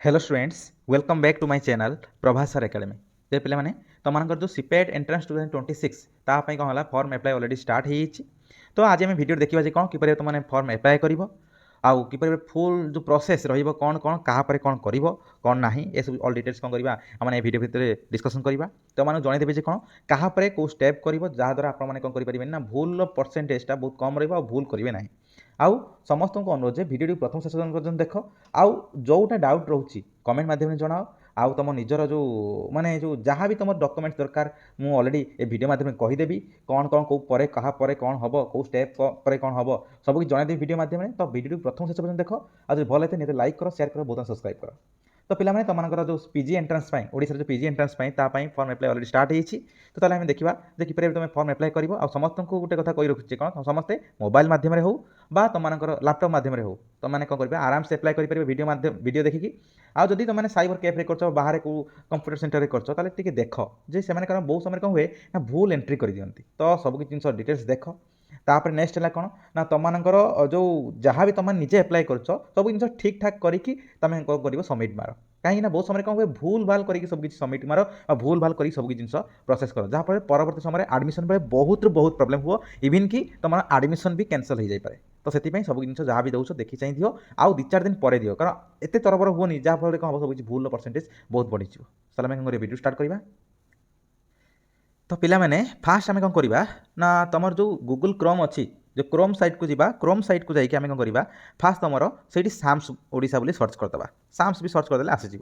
Hello students welcome back to my channel Prabhas sir academy जे पे मैंने तुम जो सीपेट एंट्रांस 2026 तापाई कौन है फॉर्म एप्लाई ऑलरेडी स्टार्ट हो तो आज आम भिडियो देखा कौन कि तुमने फॉर्म एप्लाई कर आउ कि फुल जो प्रोसेस रौन कौन क्या कौन कर कौन ना ये सब ऑल डिटेल्स कौन करवा आम भिडियो भितर डिस्कसन करवा तो मैंने जनईदेवी कौन क्या कौ स्टेप कर जहाद्वारा आपने कौन करेंगे ना भूल परसेंटेजटा बहुत कम रहा करेंगे ना आउ समस्त को अनुरोध जे भिडियो प्रथम शेष पर्यटन देख आउ जोटा डाउट रोचे कमेंट मध्यम जनाओ आउ तुम निजर जो माने जो जहाँ भी तुम डॉक्यूमेंट्स दरकार मु ऑलरेडी ए वीडियो माध्यम कहीदेवी कौन कौन कौ पर कहा पर कौन हम कौ स्टेप पर कौन हम सबको जनईदेवी वीडियो माध्यम तो वीडियो प्रथम शेष पर्यटन देख आज भल होते नहीं लाइक कर शेयर कर बहुत सब्सक्राइब कर तो पे तुम जो पीजी एंट्रांस ओडिशा जो PG entrance form apply already start होती तो ताले आम देखा जे कि तुम फॉर्म एप्लाई कर समस्त को गोटे कथा कही रखुचे कौन समस्ते मोबाइल माध्यम हो बा तुम लैपटॉप माध्यम हो तुमने कौन कर आराम से एप्लाई करेंगे वीडियो देखिकी आउ जदि तुमने साइबर कैफे कर बाहर को कंप्यूटर सेंटर कर देख जे से बहुत समय कौन हुए ना भूल एंट्री कर दिखती तो सब जिन डिटेल्स देख तापर नेक्स्ट है कौन ना तुमर जो जहाँ भी तुम निजे एप्लाई कर सब जिन ठीक ठाक करके तुम कौन कर सबमिट मार कहीं बहुत समय कौन हुए भूल भाल करके सब किसी सबमिट मार और भूल भाल कर सब जिन प्रोसेस कर जहाँफल परवर्त समय एडमिशन बेले बहुत बहुत प्रोब्लेम हुआ इवन कि तुम एडमिशन भी कैंसल हो जाए तो से सब जिन जहाँ भी दौर देखी चाहिए दियो आउ 2-4 दिन पर दियो कारण एत तरबर हुआ जहाँफल कौन हम सब किसी भूल परसेंटेज बहुत बढ़ी चलो आम कौन वीडियो स्टार्ट करवा तो पिला माने फास्ट आम कौन करवा ना तुम जो गूगल क्रोम अच्छी जो क्रोम साइट को जीवा क्रोम साइट को जाकि आम कौन करवा फास्ट तुम से साम्स ओडिशा बोली सर्च करदे साम्स भी सर्च करदे आसीज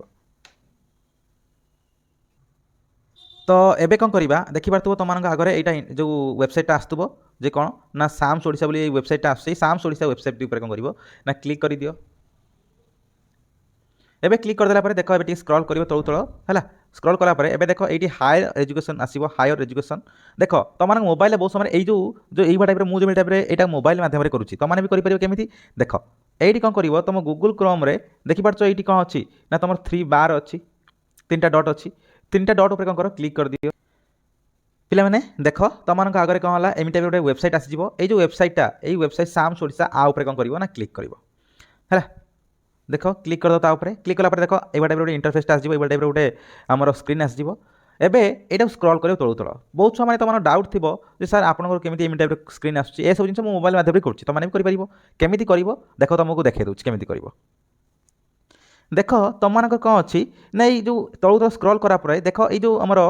तो एबे कौन करवा देखिपो तुम आगे यहाँ जो वेबसाइट आसुव जे कौन ना साम्स ओडिशा बोली वेबसाइट आस साम्स ओडिशा वेबसाइट ऊपर कौन कर ना क्लिक कर दियो एबे क्लिक करदेला पर देख ए स्क्रॉल कर तलू तल है स्क्रॉल कलापर एबे देख ये हायर एजुकेशन आसो हायर एजुकेशन देख तुम मोबाइल बहुत समय ये जो ये टाइप मुझे टाइप यहाँ मोबाइल मध्यम करुँच तुमने भी करेंगे केमी देख ये कौन कर तुम गूगल क्रोम देखिपार ये कौन अच्छी ना तुम 3 बार अच्छी 3टा डट अच्छी 3टा डट उपर कौन कर क्लिक कर दियो पिला माने देख तुम आगे कौन है एम टाइप गोटे वेबसाइट आसीज ये जो वेबसाइटा ये वेबसाइट साम्स ओडिशा आ उपर कौन कर क्लिक कर है देख क्लिक कर दो क्लिक कलापर देख ये टाइप गोटे इंटरफेस आसो ये टाइप गोटे आम स्क्रीन आसो एबे यहाँ स्क्रॉल कर तलू तल बहुत समय तुम डाउट थी जे सर आपंकर केमी एम टाइप स्क्रीन आसूँ ये सब जिन मोबाइल माध्यम कर तुमने भी करेंगे केमी कर देख तुमको देखे दूँ केमी कर देख तुम कौन अच्छी ना ये जो तलू तल स्क्रॉल करापर देख ये जो आमर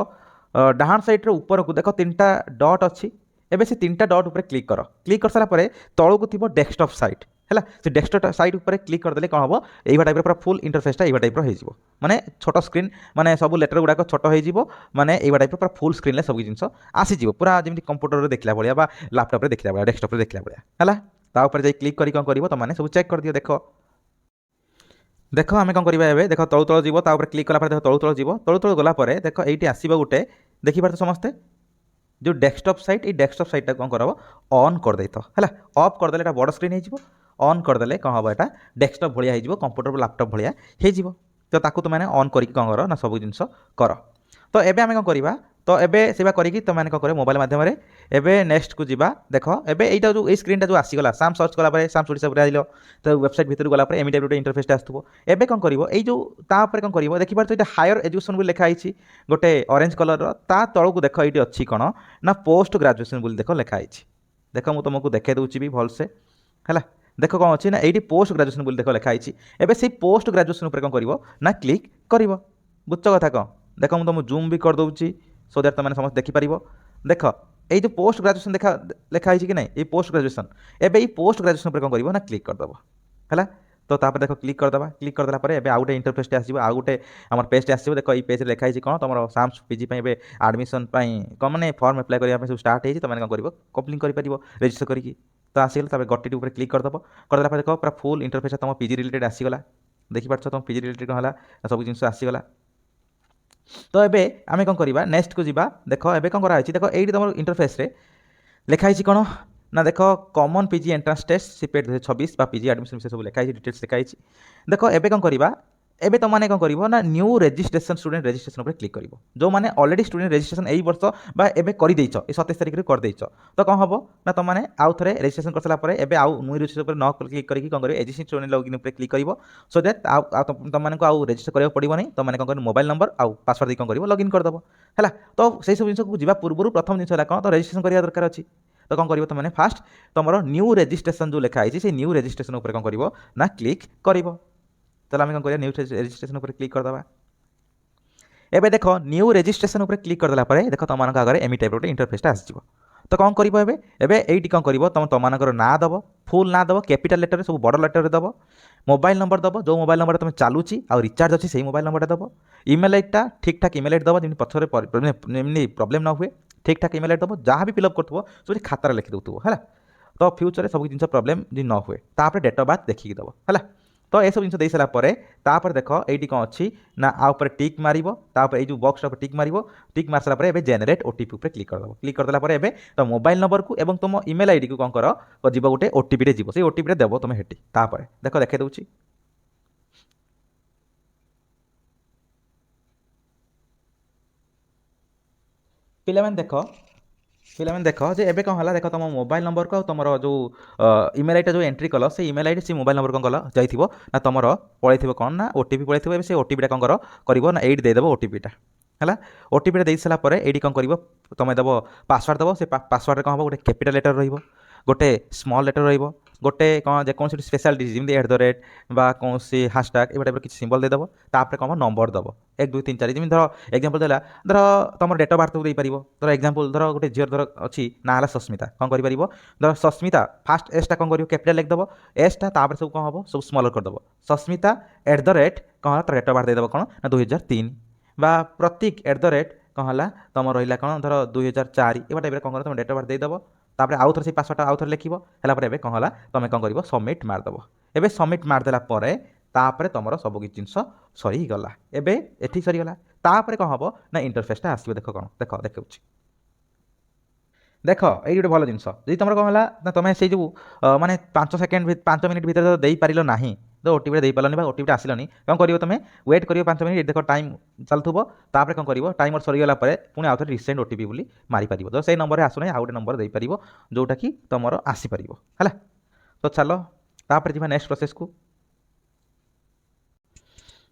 डाहाण साइड्र ऊपर को देख 3टा डट अच्छी एबे से 3टा डट उपर क्लिक कर सारापर तलू को थी डेस्कटॉप साइट है से डेस्कटॉप साइट उपर क्लिक करदे कौन हम यही टाइप पूरा फुल इंटरफेसटा यही टाइप हो माने छोट स्क्रीन माने सब लेटर गुड़ाक छोट हो माने यही टाइप पूरा फुल स्क्रीन सब जिन आसीज पूरा जमी कंप्यूटर देखला भाया लैपटॉप देखला भाया डेस्कटॉप देखला भाया है जा क्लिक कर कौन कर तुमने सब चेक कर दियो देख देख आम कौन करवा ए देख तलू तल जीव क्लिक कलापर देख तलू तल गलापर देख ये आसो गोटे देखिपार समस्ते जो डेस्कटॉप साइट ये डेस्कटॉप साइटा कौन कर ऑन कर दे तो है ऑफ करदे बड़ स्क्रीन हो ऑन करदे कौन हम यहाँ डेस्कटॉप भाया हो कंप्यूटर लैपटॉप भाया हो तो ताकू तुमने ऑन करके कौन कर ना सब जिन कर तो एबे आम कौन करवा तो एबे सेवा करी तुमने कौन कर मोबाइल माध्यम एबे नेक्स्ट को जीवा देख एबे यहाँ जो स्क्रीन जो आसीगला साम सर्च कलापर साम्स ओडिशा आइल तो वेबसाइट भर गलापर एम टाइप गोटे इंटरफेस आसो एबे कौन कर जो तापर कौन कर देखिपार तो यहाँ हायर एजुकेशन बोली लिखाई गोटे ऑरेंज कलर ता तलू को देख ये अच्छी कौन ना पोस्ट ग्रेजुएशन बोली देख लिखाई देख मुझे तुमको देखे दूसरी भी भलसे है देख कौन अच्छी ना ये पोस्ट ग्रेजुएशन बोली देख लिखाई एबे से पोस्ट ग्रेजुएशन उपर कौन कर ना क्लिक कर बुझ कथा कौन देख मुझे तुम जूम भी कर दूसरी सो दैट तुमने समस्त देखिपार देख ये जो पोस्ट ग्रेजुएशन देखा लिखाई कि ना ये पोस्ट ग्रेजुएशन एबे पोस्ट ग्रेजुएशन उपर कौन कर ना क्लिक करदेव है तो तापर देख क्लिक करदेला पर एबे आउ गोटे इंटरफेस आसो आउ गोटे आम पेज आसो देख ये पेज लिखाई कौन तुम साम्स पीजी एडमिशन कौन मैंने फॉर्म एप्लाई करने सब स्टार्ट हो तुमने कौन कर कम्प्लीट कर रेजिस्टर करके तो आसीगला गटी उपर क्लिक करदेव करदेला देख पूरा फुल इंटरफेस तुम पीजी रिलेटेड आसीगला देखिपार तुम पीजी रिलेटेड कौन है सब जिन आसीगला तो एबे आम कौन करवा नेक्स्ट को जीवा देख एबे कौन कराई देख ये तुम इंटरफेस लिखाई कौन ना देख common PG entrance test CPET 2026 PG admission विषय सब लिखाई डिटेल्स लिखाई देख एबे कौन करवा ଏବେ ତୁମମାନେ କ'ଣ କରିବ ନା ନ୍ୟୁ ରେଜିଷ୍ଟ୍ରେସନ୍ ଷ୍ଟୁଡେଣ୍ଟ ରେଜିଷ୍ଟ୍ରେସନ୍ ଉପରେ କ୍ଲିକ୍ କରିବ। ଯେଉଁମାନେ ଅଲରେଡ଼ି ଷ୍ଟୁଡେଣ୍ଟ ରେଜିଷ୍ଟ୍ରେସନ୍ ଏଇ ବର୍ଷ ବା ଏବେ କରିଦେଇଛ ଏ 27 ତାରିଖରେ କରିଦେଇଛ ତ କ'ଣ ହେବ ନା ତୁମମାନେ ଆଉ ଥରେ ରେଜିଷ୍ଟ୍ରେସନ୍ କରିସାରିଲା ପରେ ଏବେ ଆଉ ନ୍ୟୁ ରେଜିଷ୍ଟ୍ରେସନ୍ ଉପରେ ନ କ୍ଲିକ୍ କରିକି କ'ଣ କରିବ ଏଜିଷ୍ଟିଂ ଷ୍ଟୁଡେଣ୍ଟ ଲଗ୍ଇନ୍ ଉପରେ କ୍ଲିକ୍ କରିବ ସୋ ଦ୍ୟାଟ୍ ତୁମମାନଙ୍କୁ ଆଉ ରେଜିଷ୍ଟର କରିବାକୁ ପଡ଼ିବନି। ତୁମମାନେ କ'ଣ କରିବ ମୋବାଇଲ୍ ନମ୍ବର ଆଉ ପାସୱାର୍ଡ଼ ଦେଇ କ'ଣ କରିବ ଲଗ୍ଇନ୍ କରିଦେବ ହେଲା। ତ ସେଇସବୁ ଜିନିଷକୁ ଯିବା ପୂର୍ବରୁ ପ୍ରଥମ ଜିନିଷ ହେଲା କ'ଣ ତ ରେଜିଷ୍ଟ୍ରେସନ୍ କରିବା ଦରକାର ଅଛି। ତ କ'ଣ କରିବ ତୁମମାନେ ଫାଷ୍ଟ ତୁମର ନ୍ୟୁ ରେଜିଷ୍ଟ୍ରେସନ୍ ଯେଉଁ ଲେଖା ହେଇଛି ସେଇ ନ୍ୟୁ ରେଜିଷ୍ଟ୍ରେସନ୍ ଉପରେ କ'ଣ କରିବ ନା କ୍ଲିକ୍ କରିବ। তাহলে আমি କ'ଣ କରିବା ନ୍ୟୁ ରେଜିଷ୍ଟ୍ରେସନ୍ ଉପରେ କ୍ଲିକ୍ କରିଦେବା। ଏବେ ଦେଖ ନ୍ୟୁ ରେଜିଷ୍ଟ୍ରେସନ୍ ଉପରେ କ୍ଲିକ୍ କରିଦେଲା ପରେ ଦେଖ ତୁମମାନଙ୍କ ଆଗରେ ଏମିତି ଟାଇପ୍ର ଗୋଟେ ଇଣ୍ଟରଫେସ୍ଟା ଆସିଯିବ। ତ କ'ଣ କରିବ ଏବେ ଏବେ ଏଇଠି କ'ଣ କରିବ ତୁମମାନଙ୍କର ନାଁ ଦେବ, ଫୁଲ୍ ନାଁ ଦେବ, କ୍ୟାପିଟାଲ୍ ଲେଟରରେ ସବୁ ବଡ଼ ଲେଟରରେ ଦେବ, ମୋବାଇଲ୍ ନମ୍ବର ଦେବ, ଯେଉଁ ମୋବାଇଲ୍ ନମ୍ବର ତୁମେ ଚାଲୁଛି ଆଉ ରିଚାର୍ଜ ଅଛି ସେଇ ମୋବାଇଲ୍ ନମ୍ବରଟା ଦେବ, ଇମେଲ୍ ଆଇଡ଼ିଟା ଠିକ୍ ଠାକ୍ ଇମେଲ୍ ଆଇଡ଼ି ଦେବ ଯେମିତି ପଛରେ ଏମିତି ପ୍ରୋବ୍ଲେମ୍ ନ ହୁଏ, ଠିକ୍ ଠାକ୍ ଇମେଲ୍ ଆଇଡ଼ି ଦେବ, ଯାହା ବି ଫିଲ୍ଅପ୍ କରୁଥିବ ସବୁ ଖାତାରେ ଲେଖିଦେଉଥିବ ହେଲା। ତ ଫ୍ୟୁଚରରେ ସବୁ ଜିନିଷ ପ୍ରୋବ୍ଲେମ୍ ଯଦି ନ ହୁଏ ତାପରେ ଡେଟ୍ ଅଫ୍ ବାର୍ଥ ଦେଖିକି ଦେବ ହେଲା। ତ ଏସବୁ ଜିନିଷ ଦେଇସାରିଲା ପରେ ତାପରେ ଦେଖ ଏଇଠି କ'ଣ ଅଛି ନା ଆ ଉପରେ ଟିକ୍ ମାରିବ, ତାପରେ ଏଇ ଯେଉଁ ବକ୍ସଟା ଉପରେ ଟିକ୍ ମାରିବ, ଟିକ୍ ମାରି ସାରିଲା ପରେ ଏବେ ଜେନେରେଟ୍ ଓଟିପି ଉପରେ କ୍ଲିକ୍ କରିଦେବ। କ୍ଲିକ୍ କରିଦେଲା ପରେ ଏବେ ତୁମ ମୋବାଇଲ୍ ନମ୍ବରକୁ ଏବଂ ତୁମ ଇମେଲ୍ ଆଇଡ଼ିକୁ କ'ଣ କର ଯିବ ଗୋଟେ ଓଟିପିରେ ଯିବ, ସେଇ ଓଟିପିରେ ଦେବ ତୁମେ ହେଠି। ତାପରେ ଦେଖ ଦେଖାଇ ଦେଉଛି ପିଲାମାନେ ଦେଖ ଯେ ଏବେ କ'ଣ ହେଲା ଦେଖ ତୁମ ମୋବାଇଲ୍ ନମ୍ବରକୁ ଆଉ ତୁମର ଯେଉଁ ଇମେଲ୍ ଆଇଡ଼ିଟା ଯେଉଁ ଏଣ୍ଟ୍ରି କଲ ସେଇ ଇମେଲ୍ ଆଇଡ଼ି ସେ ମୋବାଇଲ୍ ନମ୍ବର କ'ଣ କଲ ଯାଇଥିବ ନା ତୁମର ପଳେଇଥିବ କ'ଣ ନା ଓଟିପି ପଳେଇଥିବ। ଏବେ ସେ ଓଟିପିଟା କ'ଣ କରିବ ନା ଏଇଠି ଦେଇଦେବ ଓଟିପିଟା ହେଲା। ଓଟିପିଟା ଦେଇ ସାରିଲା ପରେ ଏଇଠି କ'ଣ କରିବ ତୁମେ ଦେବ ପାସୱାର୍ଡ଼ ଦେବ। ସେ ପାସୱାର୍ଡ଼ରେ କ'ଣ ହେବ ଗୋଟେ କ୍ୟାପିଟାଲ୍ ଲେଟର୍ ରହିବ, ଗୋଟେ ସ୍ମଲ୍ ଲେଟର୍ ରହିବ, ଗୋଟେ କ'ଣ ଯେକୌଣସି ଗୋଟେ ସ୍ପେଶାଲ୍ ଡିଜିଟ୍ ଯେମିତି @ বা କୌଣସି ହାସଟ୍ୟାଗ୍ ଏଇ ଟାଇପ୍ର କିଛି ସିମ୍ବଲ୍ ଦେଇଦେବ। ତାପରେ କ'ଣ ନମ୍ବର ଦେବ 1 2 3 4 ଯେମିତି ଧର ଏକ୍ଜାମ୍ପଲ୍ ଦେଲା ଧର ତୁମର ଡେଟ୍ ଅଫ୍ ବାର୍ଥ ଦେଇପାରିବ। ଧର ଏକ୍ଜାମ୍ପଲ୍ ଧର ଗୋଟେ ଝିଅର ଧର ଅଛି ନାଁ ହେଲା ସସ୍ମିତା, କ'ଣ କରିପାରିବ ଧର ସସ୍ମିତା ଫାଷ୍ଟ ଏସ୍ଟା କ'ଣ କରିବ କ୍ୟାପିଟାଲ୍ ଲେଖିଦେବ, ଏସ୍ଟା ତାପରେ ସବୁ କ'ଣ ହେବ ସବୁ ସ୍ମଲ୍ କରିଦେବ। ସସ୍ମିତା @ କ'ଣ ହେଲା ତାର ଡେଟ୍ ଅଫ୍ ବାର୍ଥ ଦେଇଦେବ କ'ଣ ନା 2003 বা ପ୍ରତୀକ @ କ'ଣ ହେଲା ତୁମର ରହିଲା କ'ଣ ଧର 2004 ଏଇଭଳିଆ ଟାଇପ୍ର କ'ଣ କରିବ ତୁମେ ଡେଟ୍ ଅଫ୍ ବାର୍ଥ ଦେଇଦେବ। ତାପରେ ଆଉ ଥରେ ସେଇ ପାସୱାର୍ଡ଼ଟା ଆଉ ଥରେ ଲେଖିବ ହେଲା ପରେ ଏବେ କ'ଣ ହେଲା ତୁମେ କ'ଣ କରିବ ସବମିଟ୍ ମାରିଦେବ। ଏବେ ସବମିଟ୍ ମାରିଦେଲା ପରେ ତାପରେ ତୁମର ସବୁ କିଛି ଜିନିଷ ସରିଗଲା। ଏବେ ଏଠି ସରିଗଲା। ତାପରେ କ'ଣ ହେବ ନା ଇଣ୍ଟରଫେସ୍ଟା ଆସିବ। ଦେଖ କ'ଣ ଦେଖାଉଛି ଦେଖ ଏଇଠି ଗୋଟେ ଭଲ ଜିନିଷ ଯଦି ତୁମର କ'ଣ ହେଲା ନା ତୁମେ ସେଇ ଯେଉଁ ମାନେ 5 ମିନିଟ୍ ଭିତରେ ଦେଇପାରିଲ ନାହିଁ ତ ଓଟିପିଟା ଦେଇପାରିଲନି ବା ଓଟିପିଟା ଆସିଲନି କ'ଣ କରିବ ତୁମେ ୱେଟ୍ କରିବ 5 ମିନିଟ୍। ଦେଖ ଟାଇମ୍ ଚାଲୁଥିବ ତାପରେ କ'ଣ କରିବ ଟାଇମର୍ ସରିଗଲା ପରେ ପୁଣି ଆଉ ଥରେ ରିସେଣ୍ଡ ଓଟିପି ବୋଲି ମାରିପାରିବ। ତ ସେଇ ନମ୍ବରରେ ଆସୁନାହିଁ ଆଉ ଗୋଟେ ନମ୍ବର ଦେଇପାରିବ ଯେଉଁଟାକି ତୁମର ଆସିପାରିବ ହେଲା। ତ ଚାଲ ତାପରେ ଯିବା ନେକ୍ସଟ ପ୍ରୋସେସ୍କୁ।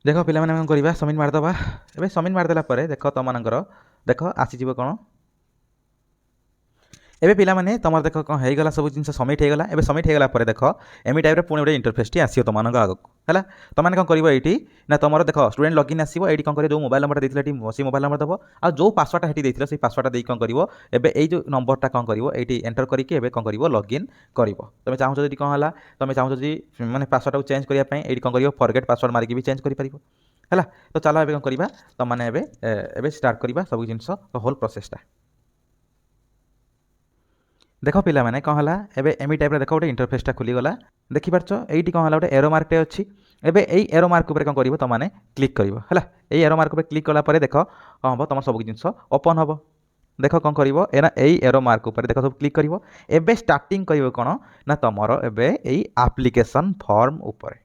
ଦେଖ ପିଲାମାନେ କ'ଣ କରିବା ସବମିଟ୍ ମାରିଦେବା। ଏବେ ସବମିଟ୍ ମାରିଦେଲା ପରେ ଦେଖ ତୁମମାନଙ୍କର ଦେଖ ଆସିଯିବ କ'ଣ ଏବେ ପିଲାମାନେ ତୁମର ଦେଖ କ'ଣ ହେଇଗଲା ସବୁ ଜିନିଷ ସବମିଟ୍ ହେଇଗଲା। ଏବେ ସବମିଟ୍ ହେଇଗଲା ପରେ ଦେଖ ଏମିତି ଟାଇପ୍ର ପୁଣି ଗୋଟେ ଇଣ୍ଟରଫେସ୍ଟି ଆସିବ ତୁମମାନଙ୍କ ଆଗକୁ ହେଲା। ତୁମମାନେ କ'ଣ କରିବ ଏଇଠି ନା ତୁମର ଦେଖ ଷ୍ଟୁଡେଣ୍ଟ ଲଗ୍ଇନ୍ ଆସିବ। ଏଇଠି କ'ଣ କରିବ ଯେଉଁ ମୋବାଇଲ୍ ନମ୍ବରଟା ଦେଇଥିଲା ଏଠି ସେଇ ମୋବାଇଲ୍ ନମ୍ବର ଦେବ ଆଉ ଯେଉଁ ପାସୱାର୍ଡ଼ଟା ସେଠି ଦେଇଥିଲା ସେଇ ପାସୱାର୍ଡ଼ଟା ଦେଇ କ'ଣ କରିବ ଏବେ ଏଇ ଯେଉଁ ନମ୍ବରଟା କ'ଣ କରିବ ଏଇଠି ଏଣ୍ଟର କରିକି ଏବେ କ'ଣ କରିବ ଲଗ୍ଇନ୍ କରିବ। ତୁମେ ଚାହୁଁଛ ଯଦି କ'ଣ ହେଲା ତୁମେ ଚାହୁଁଛ ଯଦି ମାନେ ପାସୱାର୍ଡ଼ଟାକୁ ଚେଞ୍ଜ କରିବା ପାଇଁ ଏଇଠି କ'ଣ କରିବ ଫରଗେଟ୍ ପାସୱାର୍ଡ଼ ମାରିକି ବି ଚେଞ୍ଜ କରିପାରିବ ହେଲା। ତ ଚାଲ ଏବେ କ'ଣ କରିବା ତୁମମାନେ ଏବେ ଷ୍ଟାର୍ଟ କରିବା ସବୁ ଜିନିଷ ହୋଲ୍ ପ୍ରୋସେସ୍ଟା। देख पिला माने कौन है एवं एमी टाइप देख गोटे इंटरफेसटा खुलीगला देखिपार ये कौन है गोटे एरो मार्कटे अच्छी एवं यही एरो मार्क उपर कौन कर तुमने क्लिक कर यही एरो मार्क क्लिक कलापर देख कौन हम तुम सब जिन ओपन हम देख कौन कर यही एरो मार्क उपर देख सब क्लिक कर एवं स्टार्टिंग कर कौन ना तुम एवं एप्लिकेशन फॉर्म उपर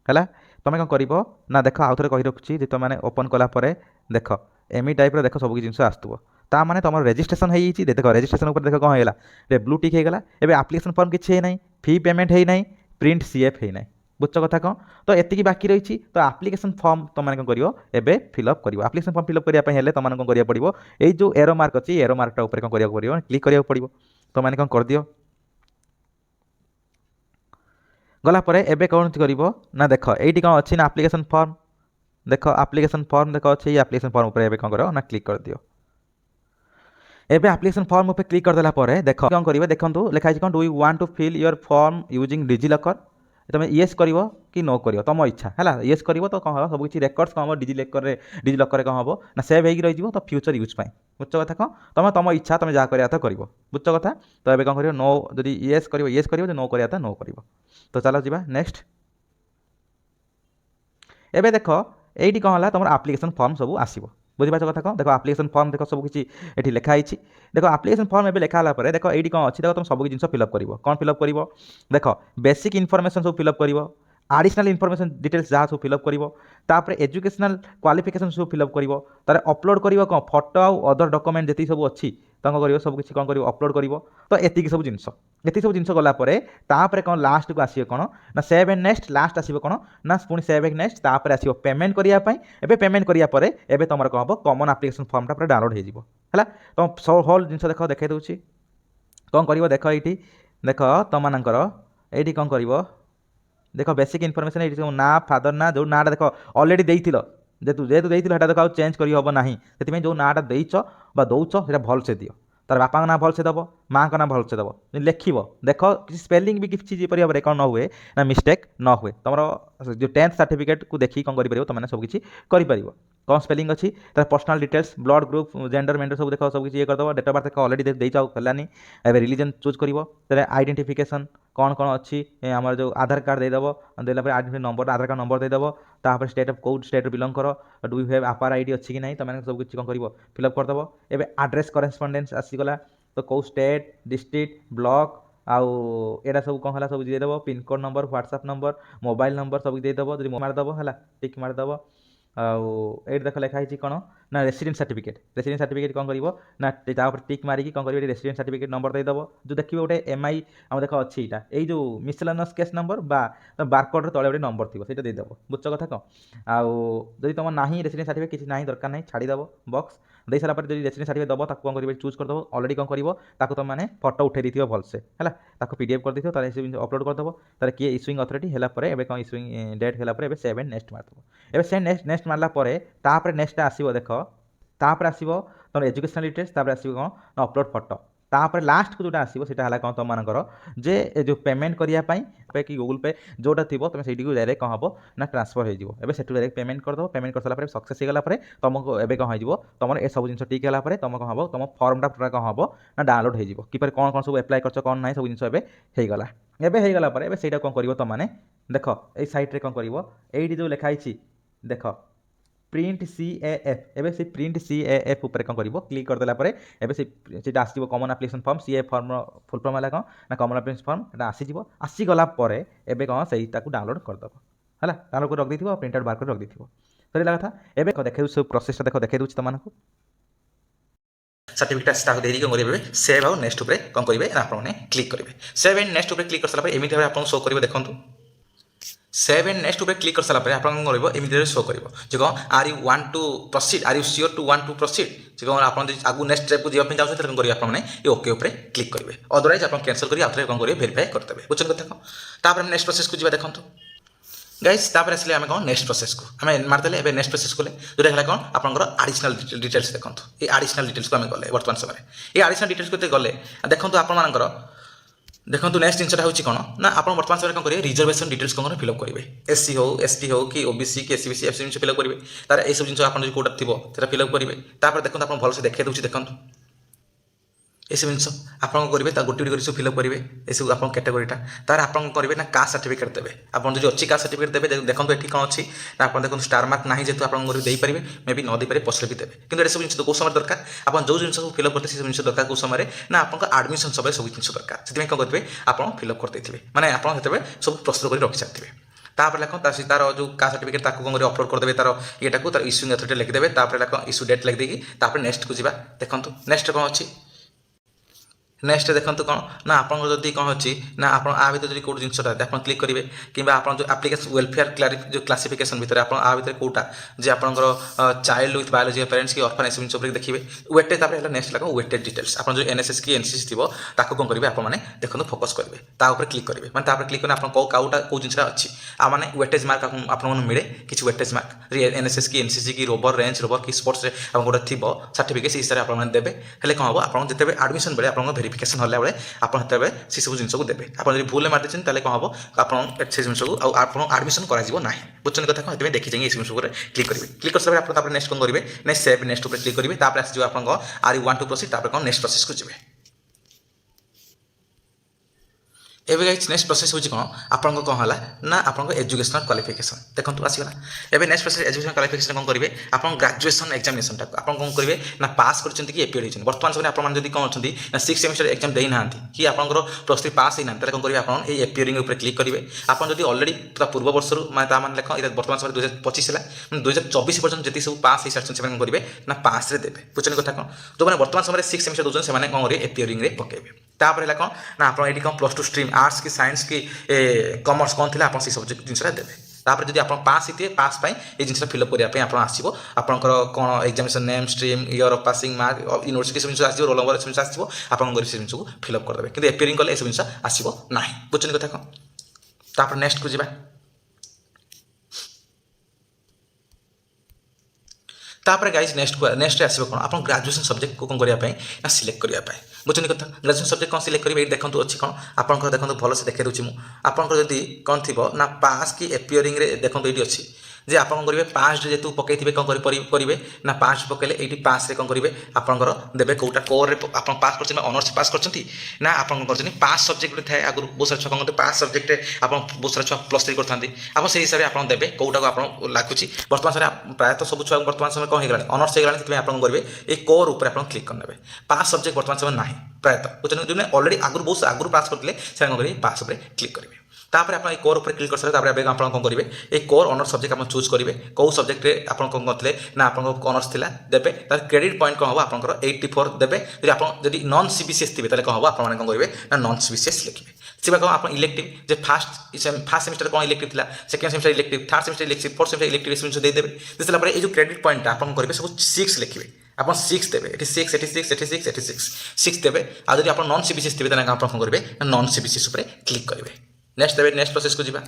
है तुम कौन कर ना देख आउ थे कही रखुच्छी तुमने ओपन कलापर देख एमी टाइप देख सब जिन आसुव ता माने तुम रेजिस्ट्रेशन हो देख रेजिस्ट्रेशन उपर देख कौन है ब्लू टिक होगा एवं एप्लिकेशन फॉर्म किसी है ना फी पेमेंट है ना प्रिंट सीएफ है ना बुझ कथा कौन तो ये बाकी रही तो एप्लिकेशन फॉर्म तुमने कौन कर फिलअप कर एप्लिकेशन फॉर्म फिलअप करने तुमने कौन करा पड़ो ये जो एरो मार्क अच्छी एरो मार्कटा उपर कौन करा पड़ो क्लिक करा पड़ो तुमने कौन कर दियो गलापर एवं कौन कर ना देख ये कौन अच्छी ना एप्लिकेशन फॉर्म देख एप्लिकेशन फॉर्म देख अच्छे एप्लिकेशन फॉर्म उपर कौन कर ना क्लिक कर दियो एबे एप्लिकेशन फॉर्म पे क्लिक करदेला देख कौन करेंगे देखो लिखाई कौन do you want to fill your form using DigiLocker तुम येस कर कि नो कर तुम इच्छा है येस कर तो कौन हम सब किसी रेकर्ड्स कौन हम डिजिलकर कौन हम ना सेव हो रही तो फ्यूचर यूज पाई बुझ कथा कौन तुम इच्छा तुम जहाँ करा कर बुझ कथा तो ये कौन कर नो जदि येस कर नो कर नो कर तो चलो जी नेक्स्ट एबे देख ये कौन है तुम एप्लिकेशन फॉर्म सब आसो बुझीपार कथा कौन देख एप्लिकेशन फॉर्म देख सब किसी ये लिखाई देख एप्लिकेशन फॉर्म एवं लिखा देख ये कौन अच्छी देख तुम सब जिन फिलअप कर कौन फिलअप कर देख बेसिक इनफर्मेशन सब फिलअप कर आडिशनल इनफॉरमेशन डिटेल्स जहाँ सब फिलअप करिवो तापर एजुकेशनल क्वालिफिकेशन सब फिलअप करिवो तारे अपलोड करिवो कोन फोटो आ अदर डॉक्यूमेंट जति सब अछि तंग करिवो सब किछि कोन करिवो अपलोड करिवो तो एतिकी सब जिनस गला परे तापर कोन लास्ट को आसीबे कोन ना सेव एंड नेक्स्ट लास्ट आसीबे कोन ना पुनी सेव एंड नेक्स्ट तापर आसीबो पेमेंट करिया पई एबे पेमेंट करिया परे एबे तमर को हबो कॉमन एप्लीकेशन फॉर्म ता पूरा डाउनलोड हे जिवो हला तो सब होल जिनस देखो देखाइ दउछि कोन करिवो देखो एठी देखो तमनकर एठी कोन करिवो देख बेसिक इनफर्मेशन ये ना फादर ना जो नाटा देख अलरेडी देइथिलो जेतु देइथिलो हेटा देख चेंज करि हबो नाही सेति जो नाटा देइछ बा दउछ सेटा भल से दियो तार बापा ना भल से दबो माँ का ना भल से दबो लिखिबो देख किसी स्पेलिंग भी किसी जेपरि भाबरे कोन न हुए ना मिस्टेक न हुए तमरो जो 10th सर्टिफिकेट को देखि कोन करि परिबो तमने सब किछि करि परिबो कौन स्पेलिंग अच्छी तार personal details blood group gender मेंडर सब देख सब किसी ये करदब डेट ऑफ बर्थ देख अलरेडी दे जाओ कलानी एबे रिलीजन चूज करिवो तारे आइडेंटिफिकेशन कौन कौन अच्छी आम जो आधार कार्ड देदेव देला आइडेंटिटी नंबर आधार कार्ड नंबर देदेव तापर state of code state belong कर डू यू हैव आपार आईडी अच्छी कि नहीं तुम सब किसी कौन कर फिलअप करदेव एबे एड्रेस करेस्पॉन्डेंस आसीगला तो कौ स्टेट डिस्ट्रिक्ट ब्लॉक आउ एटा सब कौन है सब देदेव pin code number WhatsApp number mobile number सब देदेव जब मारदेव है टिक मारदेव आउ देख लिखाई कौन ना रेसिडेंट सर्टिफिकेट कौन कर ना टिक मारिकी कौन कर रेसिडेंट सर्टिफिकेट नंबर देदेव जो देखिए गोटे एमआई आम देख अच्छी यहाँ यो मिसलेनियस केस नंबर बा बारकोड तले गोटे नंबर थी से देदेव बुझ कथा कौन आदि तुम ना रेसिडेंट सर्टिफिकेट किसी ना दरकार नहीं छाड़ीदेव बक्स दे सारा जब रेसिडेंट सर्टिफिकेट दब कौन कर चूज करदेव अलरेडी कौन कर तुम मैंने फोटो उठे दी भलसे है पीडीएफ कर दी अपलोड करदेव तार किए इश्यूइंग अथॉरिटी है कौन इश्यूइंग डेट है सेव एंड नेक्स्ट मारदेव एबे से नेक्स्ट मारला तापर नेक्स्ट आसीबो देख तापर आसीबो तुम एजुकेशनल डिटेल्स तापर आसीबो कौन अपलोड फोटो तापर लास्ट को जोटा आसीबो सेटा हला कौन तुम मानकर जे जो पेमेंट करिया पे कि गूगल पे जोटा थिबो तुम सेठी को डायरेक्ट कौन हबो ना ट्रांसफर हो जिवो एबे सेटु डायरेक्ट पेमेंट कर दो पेमेंट कर साला परे सक्सेस हो गला परे तुमको एबे कौन हो जिवो तुमर ए सब जिंस ठीक होला परे तुम कौन हबो तुम फॉर्मटा पूरा कौन हबो ना डाउनलोड हो जिवो कि पर कौन कौन सब अप्लाई करछ कौन नाही सब जिंस एबे हे गला एबे हे गला परे एबे सेटा कौन करिवो तुम माने देखो ए साइट रे कौन करिवो एडी जो लिखाई देखो प्रिंट CAF एबे से प्रिंट CAF ऊपर कौन करिवो क्लिक कर देला परे एबे से आसीबो common application form CA form full form हला कौन ना कॉमन एप्लीकेशन फॉर्म एटा आसी आसी गला परे एबे कौन सेटा को डाउनलोड कर दबो हला डाउनलोड कर रख देथिबो प्रिंट आउट बार कर रख देथिबो सरीला कथा एबे देखे सब प्रोसेस देखो देखे दूची तमानकु सर्टिफिकेट स्टाक देरी कौन करेंगे सेव आउ नेक्स्ट ऊपर कौन करेंगे आपने क्लिक करेंगे सेव एंड नेक्स्ट ऊपर क्लिक कर सारा एमती भाव आपको शो करेंगे देखो सेव एंड नेक्स्ट ऊपर क्लिक कर सारा आप एमती शो कर जो कौन are you want to proceed are you sure to want to proceed जो कौन आप आगू नेक्स्ट स्टेप को जावाई चाहते कौन करेंगे आपने ये ओके ऊपर क्लिक करेंगे अदरवाइज आप कैंसल करेंगे आउे कौन करेंगे भेरीफाई करते बुझे कथा कौन नेक्स्ट प्रोसेस को देखो गाइस तापर आसले आम कौन नेक्स्ट प्रोसेस को आम मारदेले एबे नेक्स्ट प्रोसेस कले जोटा है कौन आपंकर आडिशनल डिटेल्स देखो ये आडिशनल डिटेल्स को आम गले वर्तमान समय ये आडिशनल डिटेल्स को गले देखो आपंकर देखो नेक्स्ट जिनसा हूँ कौन ना आप वर्तमान समय कौन करेंगे रिजर्वेशन डिटेल्स कौन फिलअप करेंगे SC हो ST हो कि OBC कि SC BC जिन फिलअप करेंगे तार ये सब जिन आप कौटा थी फिलअप करेंगे देखो आप भलसे देखे दूसरी देखो ये सब जिन आप करेंगे गोटे गोटे सब फिलअप करेंगे ये सब आप कैटेगोरीटा तार आप करेंगे ना कास्ट सर्टिफिकेट देवे आप जो अच्छी कास्ट सर्टिफिकेट देवे देखो ये कौन अच्छी ना आप देखो स्टार मार्क ना जेहतु आप देपारे मे भी न देपारे पछले भी देवे कि ये सब जिन कौ समय दरकार आप जो जिन सब फिलअप करते जिन दरकार कौ समय ना आप आडमिशन समय सब जिन दरकार से कौन करेंगे आप फिलअप करते मैंने आप सब प्रस्तुत कर रखी सारी तापर लिख तार जो कास्ट सर्टिफिकेट कौन कर अपलोड करदे तार येटा को तार इश्यूइंग अथॉरिटी लिखिदेवे इश्यू डेट लिखिदेगी नेक्स्ट को जी देखो नेक्स्ट कौन अच्छी नेक्स्ट देखो कौन ना आप कौन अच्छी ना आप भर जो कौट जिनसा आप क्लिक करेंगे कि आप जो एप्लिकेशन वेलफेयर जो क्लासिफिकेशन भितर आप कौटा जे आप चाइल्ड विथ बायोलॉजिकल पेरेंट्स कि ऑर्फन ऐसे जिन देखिए वेटेज नेक्स्ट लगा वेटेज डिटेल्स आप जो NSS कि NCC थी कौन करेंगे आपने देखो फोकस करेंगे क्लिक करेंगे मैंने क्लिक करना आप कौटा कौ जिन अच्छी आ मैंने वेटेज मार्क आपको मिले किसी वेटेज मार्क NSS कि NCC कि रोवर रेंज रोवर कि स्पोर्ट्स गोटे थी सर्टिफिकेट से हिसाब से आप देते हैं कौन हम आप जिते एडमिशन बेले आप भेरिफिकेशन होला बेले आपते से सब जिन को देते आप भूल मारते कौन हम आप जिन को आप एडमिशन करा बुझे कथा कौन देखी जाए जिन क्लिक करेंगे क्लिक कर सारे आप नेक्स्ट कौन करेंगे नेक्स्ट सेव नेक्स्ट ऊपर क्लिक करेंगे आस आप are you want to proceed कौन नेक्स्ट प्रोसेस को जी एबे गाइस नेक्स्ट प्रोसेस होची कोन आपन को होला ना आपन एजुकेशनल क्वालिफिकेशन देखंतु आसीगला। एबे नेक्स्ट प्रोसेस एजुकेशनल क्वालिफिकेशन कोन करिवे आपन ग्रेजुएशन एग्जामिनेशन टा आपन कोन करिवे ना पास करछंती कि एपीएड हिचन वर्तमान समय आपन मान जदी कोन अछंती ना 6 सेमेस्टर एग्जाम देई नांती कि आपन प्लस 3 पास हिना तले कोन करिवे आपन ए एपीएडिंग ऊपर क्लिक करिवे। आपन जदी ऑलरेडी ता पूर्व वर्ष रु माने ता मान लेख इता वर्तमान समय 2025 हला 2024 पर्यंत जति सब पास हि सरछन सेमान करिवे ना पास रे देबे बुझनी कथा कोन जो माने वर्तमान समय 6 सेमेस्टर दोजन सेमाने कोन करिवे एपीएडिंग रे पकेबे। तापर हला कोन ना आपन एडी कोन प्लस 2 स्ट्रीम आर्ट्स की साइंस की कॉमर्स कोन थिला आपन सी सब्जेक्ट जिनसरा देबे। तापर जदी आपन पास हिते पास पई ए जिनसरा फिलअप करिया पई आपन आसीबो आपनकर कोन examination name stream year of passing mark university सब जिनसरा आसीबो रोल नंबर सब जिनसरा आसीबो आपन गरि सब जिनसको फिलअप कर देबे किंतु एपीयरिंग कले ए सब जिनसरा आसीबो नाही बुझनी कथा कोन। तापर नेक्स्ट को जिबा तापर गाइस नेक्स्ट आसीबो कोन आपन ग्रेजुएशन सब्जेक्ट को कोन करिया पई ना सिलेक्ट करिया पई बुझनी कथा। ग्रेजुएशन सब्जेक्ट कोन सिलेक्ट करिवे देखंतु अछि कोन आपन को देखंतु भलो से देखे दोछि मु आपन को जदी कोन थिबो ना पास की एपीयरिंग रे देखंतु एटी अछि जे आपन करिवे पास जेतु पकेइथिबे कोन करिवे ना पास पकेले एटी पास रे कोन करिवे आपनकर देबे कोटा कोर रे आपन पास करछन ऑनर्स पास करछंती ना आपन करछन पास सब्जेक्ट रे थाए आगु बहुत सारा छकन पास सब्जेक्ट रे आपन बहुत सारा छक प्लस 3 करथांती आपन सेही हिसाब रे आपन देबे कोटा को आपन लागुची वर्तमान समय प्राय तो सब छक वर्तमान समय कोन हे गलानी ऑनर्स हे गलानी तिमे आपन करिवे ए कोर ऊपर आपन क्लिक करनेबे पास सब्जेक्ट वर्तमान समय नाही प्राय तो बुझन जोने ऑलरेडी आगु बहुत आगु पास करथिले से कोन करिवे पास ऊपर क्लिक करिवे। तापर आपन ए कोर ऊपर क्लिक कर सरे तापर आपन कोन करिवे ए कोर ऑनर्स सब्जेक्ट आपन चूज करिवे को सब्जेक्ट रे आपन कोन करथले ना आपन को ऑनर्स थिला देबे तार क्रेडिट पॉइंट कोन हो आपन 84 देबे जदि आपन जदि नॉन सीबीसीएस थिबे ताले कोन हो आपन माने कोन करिवे ना नॉन सीबीसीएस लिखिबे सिबा कोन आपन इलेक्टिव जे फर्स्ट सेमेस्टर कोन इलेक्टिव थिला second semester elective third semester elective fourth semester elective इसमें दे देबे दिसला पर ए जो क्रेडिट पॉइंट आपन करिवे सब 6 लिखिबे आपन 6 देबे एटी 6 86 86 86 6 देबे आ जदि आपन नॉन सीबीसीएस थिबे ताले आपन कोन करिवे ना नॉन सीबीसीएस ऊपर क्लिक करिवे। नेक्स्ट देबे नेक्स्ट प्रोसेस को जिबा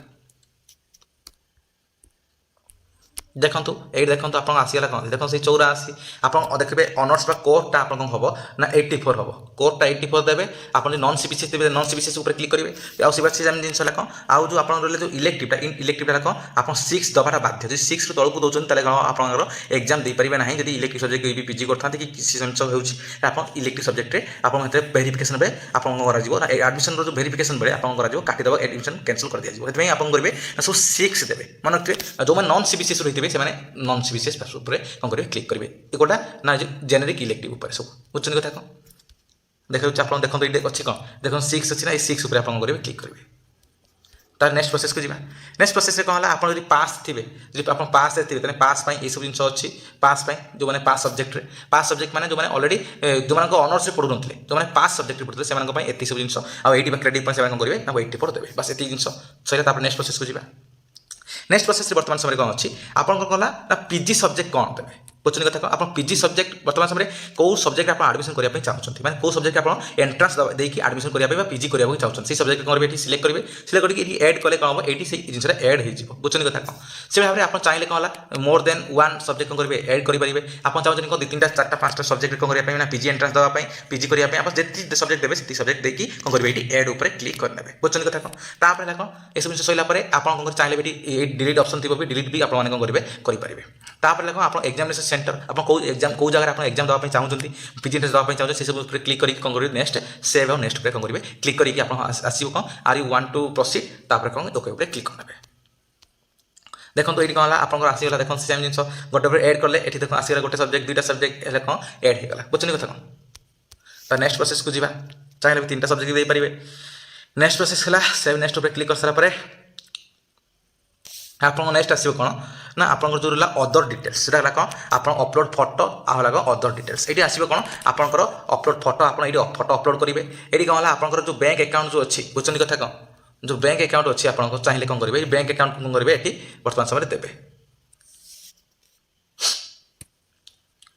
देखंतु ए देखंतु आपन आसीला कोन देखन से 84 आपन देखबे ऑनर्स बा कोर्टा आपन कोन हबो ना 84 हबो कोर्टा 84 देबे आपन नॉन सीबीसीएस देबे नॉन सीबीसीएस ऊपर क्लिक करिवे आ सीबा से जाम जिंस लको आ जो आपन रहले जो इलेक्टिव लको आपन 6 दबाटा बाध्य जो 6 रो तळकु दोचन तले आपन एग्जाम दे परिबे नाही जदी इलेक्टिव सब्जेक्ट भी पीजी करथांते कि किसी सेमेस्टर होउची आपन इलेक्टिव सब्जेक्ट रे आपन हते वेरिफिकेशन बे आपन करा जिवो ना एडमिशन रो जो वेरिफिकेशन बे आपन करा जिवो काटी दबो एडमिशन कैंसिल कर दिया जिवो हेतमे आपन करबे सो 6 देबे माने जो मन नॉन सीबीसीएस रहितबे से माने नॉन सीबीसीएस पास ऊपर कोन करिवे क्लिक करिवे एकोटा ना जेनेरिक इलेक्टिव ऊपर सब बुझछन कथा कोन देखौ आपन देखन एटे अछि कोन देखन 6 अछि ना ए 6 ऊपर आपन करिवे क्लिक करिवे। तार नेक्स्ट प्रोसेस को जिबा नेक्स्ट प्रोसेस रे कोन हला आपन जदी पास थिबे जदी आपन पास रे थिबे तने पास पई ए सब जिंस अछि पास पई जो माने पास सब्जेक्ट रे पास सब्जेक्ट माने जो माने ऑलरेडी जो माने को ऑनर्स रे पढु नथले जो माने पास सब्जेक्ट रे पढुले से माने पई एति सब जिंस आ 80 क्रेडिट पई से माने करिवे ना 80 पढ देबे बस एति जिंस सहिला तापर नेक्स्ट प्रोसेस को जिबा नेक्स्ट प्रोसेस वर्तमान समय कौन अच्छी आपन कला ना पीजी सब्जेक्ट कौन देवे बुझनी कथा आप पीजी सब्जेक्ट वर्तमान समय कौ सब्जेक्ट आप एडमिशन करने चाहते हैं कौ सब्जेक्ट आप एंट्रांस देकी एडमिशन करने पीजी करने चाहते हैं सब्जेक्ट कौन ये सिलेक्ट करेंगे सिलेक्ट करके एड कले कौन हम ये जिनसा एड हो बुझनी कथा कौन से भाव में आप चाहिए कौन है मोर देन वन सब्जेक्ट कौन करेंगे एड करेंगे आप चाहते कौन 2 3 4 5 सब्जेक्ट कौन करने पीजी एंट्रांस देवाई पीजी करने आप जितनी सब्जेक्ट देते से सब्जेक्ट देखिए कौन करेंगे ये एड उपर क्लिक करने बुझनी कथा कौन तापर कौन ये सब जिन सरला आप चाहिए ये डिलीट ऑप्शन थी डिलीट भी आप कौन करेंगे करेंगे तापर कौन आप एग्जामिनेशन सेंटर आप एग्जाम कौ जगह आप एग्जाम देवाई चाहते पीजी एंट्रांस देवाई चाहते से सब क्लिक करके कौन करेंगे नेक्स्ट सेव और नेक्स्ट कौन करेंगे क्लिक करके आप आसो कौन are you want to proceed तापर कौन ओके ऊपर क्लिक करने देखो तो ये कौन आपको आसीगला देखो सेम जिन गोटे एड कले ये देखो आसीगला गोटे सब्जेक्ट 2टा सब्जेक्ट है कौन एड होगा बुझनी कथा कौन तो नेक्स्ट प्रोसेस को जीवा चाहिए 3टा सब्जेक्ट दे पारे नेक्स्ट प्रोसेस है सेव नेक्स्ट ऊपर क्लिक कर सारा आपको नेक्स्ट आसो कौन ना आप जो रहा अदर डिटेल्स से कौन आप अपलोड फोटो आगे अदर डिटेल्स ये आसो कौन आपंकर अपलोड फोटो आप फोटो अपलोड करेंगे ये कौन है आपंकर जो बैंक अकाउंट जो अच्छी बुझनी कथा कौन जो बैंक अकाउंट अच्छी आपको चाहिए कौन करेंगे बैंक अकाउंट कौन करेंगे ये वर्तमान समय देवे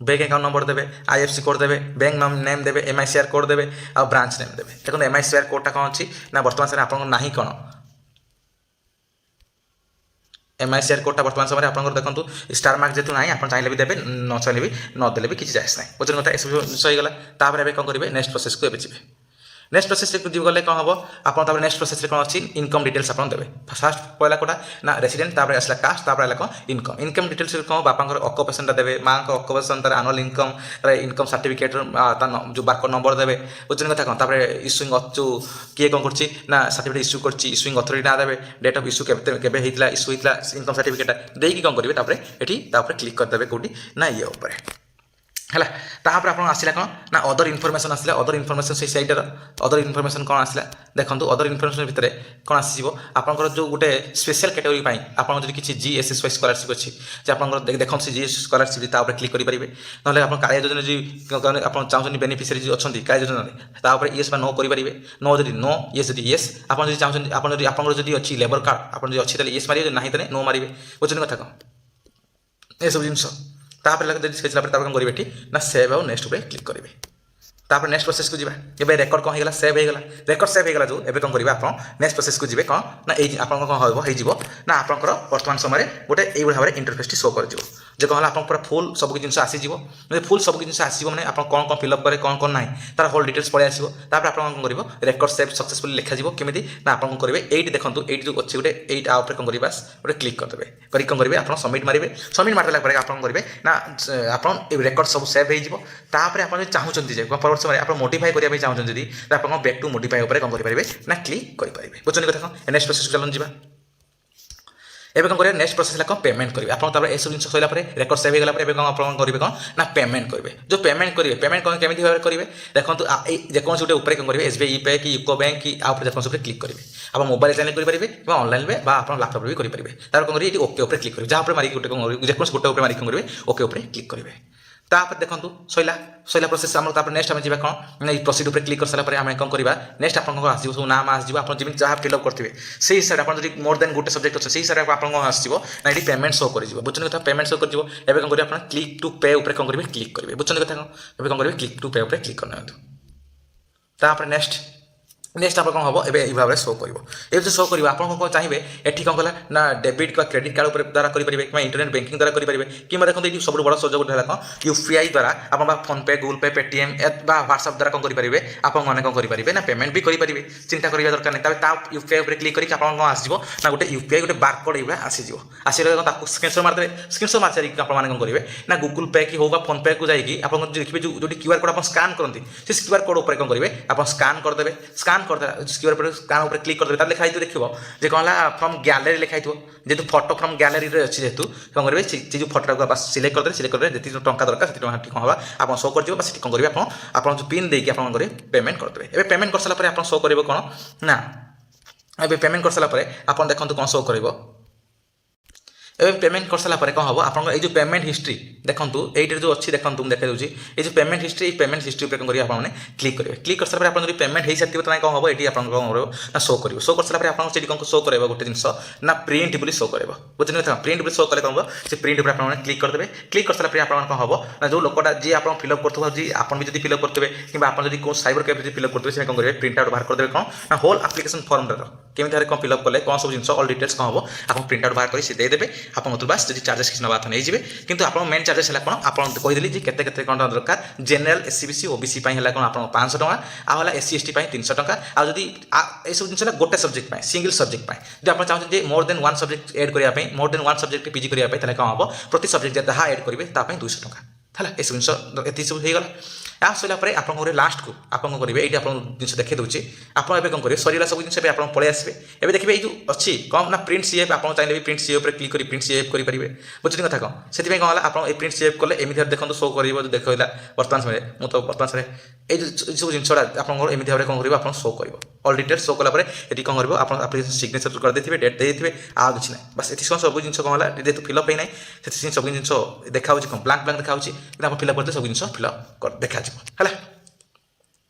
बैंक अकाउंट नंबर देवे आईएफसी कोड देवे बैंक नेम देवे एमआईसीआर कोड देवे आ ब्रांच नेम देवे देखो एमआईसीआर कोडटा कौन अच्छी ना वर्तमान समय आपको ना कौन एमआईसीआर कोडटा वर्तमान समय आप देखो स्टार मार्क जेतु ना आप चाहिए भी देवे न चाहिए भी नदेले भी किसी जायस ना बुझे कथा सहीगला तापर कौन करेंगे नेक्स्ट प्रोसेस को जी नेक्स्ट प्रोसेस गले कौन हम आप नेक्स्ट प्रोसेस कौन अच्छी इनकम डिटेल्स आप देवे फास्ट पहला कोटा ना रेसिडेंट आसला कास्ट आसला कौन इनकम इनकम डिटेल्स कौन बापा अक्युपेशन देवे माँ का अक्युपेशन तार आनुअल इनकम इनकम सर्टिफिकेट जो बारकोड नंबर देवे बुझे कथा कौन तापर इश्यूइंग जो किए कौन कर सर्टिफिकेट इश्यू कर इश्यूइंग अथॉरिटी ना देवे डेट ऑफ इश्यू केबे होता इश्यू होता इनकम सर्टिफिकेट देकी कौन करेंगे ये क्लिक करदे कौटी ना ये उपर है तापर आप आसला कौन ना अदर इनफर्मेशन आसला अदर इनफर्मेशन से सैटर अदर इनफर्मेशन कौन आसला देखो अदर इनफर्मेशन भितर कौन आसो आपंकर जो गोटे स्पेशल कैटेगरी आपको किसी जीएसएस वाई स्कॉलरशिप अच्छी आप देखो से जीएस स्कॉलरशिप क्लिक करेंगे ना आप कालिया योजना जी आप चाहते बेनिफिशियरी जो अच्छा कालिया योजना येस बा नो करेंगे नो जब नो येस जब येस आप चाहते आप अच्छी लेबर कार्ड आप अच्छी येस मारे ना नो मारे बुझे कथा कौन ये सब जिन तापर कौन करेंगे ना सेव आउ नेक्स्ट क्लिक करेंगे तापर नेक्स्ट प्रोसेस को जीवा एबे रेकर्ड कौन होगा सेव होगा रेकर्ड सेव होगा जो एबे कौन करेंगे आप नेक्स्ट प्रोसेस को जीवे कौन ना आप कौन हो ना आप वर्तमान समय गोटे ये भाव में इंटरफेस शो कर जो कौन आप पूरा फुल सब जिन आसीज फुल सब जिन आसो मैंने आप कौन कौन फिलअप करे कौन कौन ना तार होल डिटेल्स पड़े आसो तापर आप कौन कर रेकर्ड सेव सक्सेसफुल लिखा केमी ना आप कौन करेंगे ये देखो ये जो अच्छे गोटे ये आप कौन करेंगे गोटे क्लिक करदे कर कौन करेंगे आप सबमिट मारे सबमिट मारदेला आप कौन करेंगे ना आप रेकर्ड सब सेव होपर आप चाहते परवर्त समय आप मोडिफाई करने चाहते जदि आप बैक टू मोडिफाई कौन करेंगे ना क्लिक करेंगे बुझे कथा कौन नेक्स्ट प्रोसेस चलन जा एबे कौन करेंगे नेक्स्ट प्रोसेस कौन पेमेंट करेंगे आप ये सब जिन सरला रेकर्ड सेव होगा कौन आप करेंगे कौन ना पेमेंट करेंगे जो पेमेंट करेंगे पेमेंट कौन केमी भाव करेंगे देखो जेको गोटे उपर कौन करेंगे एसबीआई पे कि यूको बैंक कि आप क्लिक करेंगे आप मोबाइल चैनल करेंगे ऑनलाइन में आप लैपटॉप भी करेंगे तार कौन करेंगे ओके उपर क्लिक करेंगे जहाँ मारिक गोटे कौन करेंगे जेको गोटे उपर मारिक कौन करेंगे ओके उपर क्लिक करेंगे तापर देखो सैला सैला प्रोसेस आम नेक्स्ट आम जा कौन ना प्रोसीड उपर क्लिक कर सारा आम कौन करवा नेक्स्ट आप आसो सब नाम आसो आप जमी जहाँ फिलअप करेंगे से हिसाब से आप मोर देन गोटे सब्जेक्ट अच्छे से हिसाब से आप आसो ना ये पेमेंट शो कर बुझे कथा पेमेंट शो कर कौन करेंगे आप क्लिक टू पे उपर कौन करेंगे क्लिक करेंगे बुझे कथा कौन कौन करेंगे क्लिक टू पे उपर क्लिक करना नेक्स्ट नेक्स्ट आप कौन हम ये भाव में शो कर ये जो शो कर आप चाहिए ये कौन कला ना डेबिट का क्रेडिट कार्ड द्वारा करेंगे कि इंटरनेट बैंकिंग द्वारा करेंगे कि देखो ये सब बड़ा सुजोग है कौन यूपीआई द्वारा आप फोन पे गूगल पे पेटीएम व्हाट्सएप द्वारा कौन करेंगे आप कौन करेंगे ना पेमेंट भी करेंगे चिंता करवा दरकार नहीं यूपीआई उपर क्लिक करके आप आसो ना गोटे यूपीआई गोटे बारकोड ये आसीज आसो स्क्रीनशॉट मारदे स्क्रीनशॉट मार सारी आप कौन करेंगे ना गूगल पे कि हो फोन पे को जाकि आप देखिए जो क्यूआर कोड आप स्कान करते से क्यूआर कोड उपर कौन करेंगे आप स्कान करदे स्कान क्यूआर कोड स्कान उपर क्लिक करदे लिखा देखो जे कौन फ्रॉम गैलरी लिखा जेहतु फोटो फ्रॉम गैलरी अच्छी जेहतु कौन करेंगे से जो फोटो को सिलेक्ट करदे जी टंका दरकार से कौन होगा आप शो कर कौन करेंगे आप जो पिन देकी आप कौन करेंगे पेमेंट करदे ए पेमेंट कर सारा आप शो करेंगे कौन ना ए पेमेंट कर सारा आप देखो कौन शो कर एवं पेमेंट कर सारा कौन हम आप जो पेमेंट हिस्ट्री देखो ये जो अच्छी देखो देखा दूसरी ये जो पेमेंट हिस्ट्री कौन करेंगे आपने क्लिक करेंगे क्लिक कर सारा आप पेमेंट हो सारी तो कौन हम ये आप कौन ना शो कर शो कर सारा आप कौन शो कर गोटे जिन ना प्रिंट बोली शो कर बुझे कथा प्रिंट बोली शो कले कौन से प्रिंट उपर आप क्लिक करदे क्लिक कर सारा आप कौन हम ना जो लोकटा जी आप फिलअप कर जी आप भी फिलअप करते कि आप साइबर कैफे फिलअप करते हैं कौन करेंगे प्रिंट आउट बाहर करदे कौन ना होल आप्लिकेशन फॉर्म केमी कौन फिलअप कले कौन सब जिन ऑल डिटेल्स कौन हम आप प्रिंट आउट बाहर कर देदेवे आप बास जब चार्जेस किसी नवा नहीं जी कितु आप मेन चार्जेस है कौन आप कहीदेली केते कौन दरकार जेनेल एससीबीसी ओबीसी है कौन आप 500 टका आला एससी एसटी 300 टका आदि ये सब जिन गोटे सब्जेक्ट सिंगल सब्जेक्ट जो आप चाहते more than one subject add करने more than one subject PG करने कौन हम प्रति सब्जेक्ट जहाँ एड करेंगे 200 टका है ये सब जिन सब होगा आ सर आप लास्ट को आप करेंगे ये आप जिन देखी दूसरी आप कौन करेंगे सरीला सब जिन आप पलि आसবে एवं देखिए ये अच्छी कौन ना प्रिंट सीएफ आप चाहिए प्रिंट सीएफ क्लिक कर प्रिंट सीएफ करेंगे बुझे कथा कौन से कौन आप प्रिंट सीएफ कले एमती देखो शो कर जो देखा बर्तमान समय मुझे बर्तमान समय ये सब जिन आप भाव कौन करेंगे आप शो कर ऑल डिटेल्स शो कलापर ये कौन करेंगे आप सिग्नेचर कर देते डेट देते आउ कि ना बस ये सब जिन कौन है जेहतु फिलअप होना से सब जिन देखा ब्लांक ब्लांक देखा आप फिलअप करते सब जिन फिलअप देखा है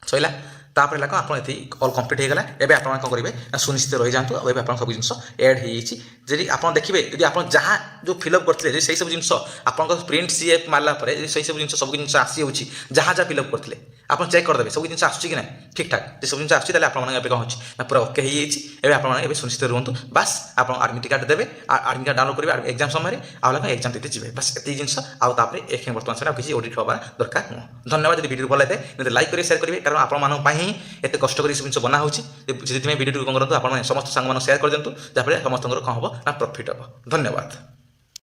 सैला तापर है कौन आप ऑल कंप्लीट होगा एवं आप कौन करेंगे सुनिश्चित रही जातु अब आप सब जिन एड हो जी आप देखिए यदि आप जहाँ जो फिलअप करते से सब जिन आप प्रिंट सीएफ मारला से सब जिन सब जिन आसी होची जहाँ जहाँ फिलअप करते आप चेक करदेवे सब जिन आसूँ कि ना ठीक ठाक सब जिन आसूँ आप कौन हो पूरा ओके हो आप सुनिश्चित रुहतु बास आप आडमिट कार्ड देवे आडमिट कार्ड डाउनलोड करेंगे एक्जाम समय आगे एक्जाम देते जी बस ये जिन आउे एक बर्तमान समय किसी ऑडिट हवा दरकार नुह धन्यवाद यदि वीडियो भल लगे लाइक करेंगे शेयर करेंगे कारण आप ही एत कष्ट कर जिन बना होती वीडियो कौन करूँ आप समस्त सांग सेयार कर दिखाँ जहाँफल समस्त कौन हम ना प्रॉफिट हम धन्यवाद।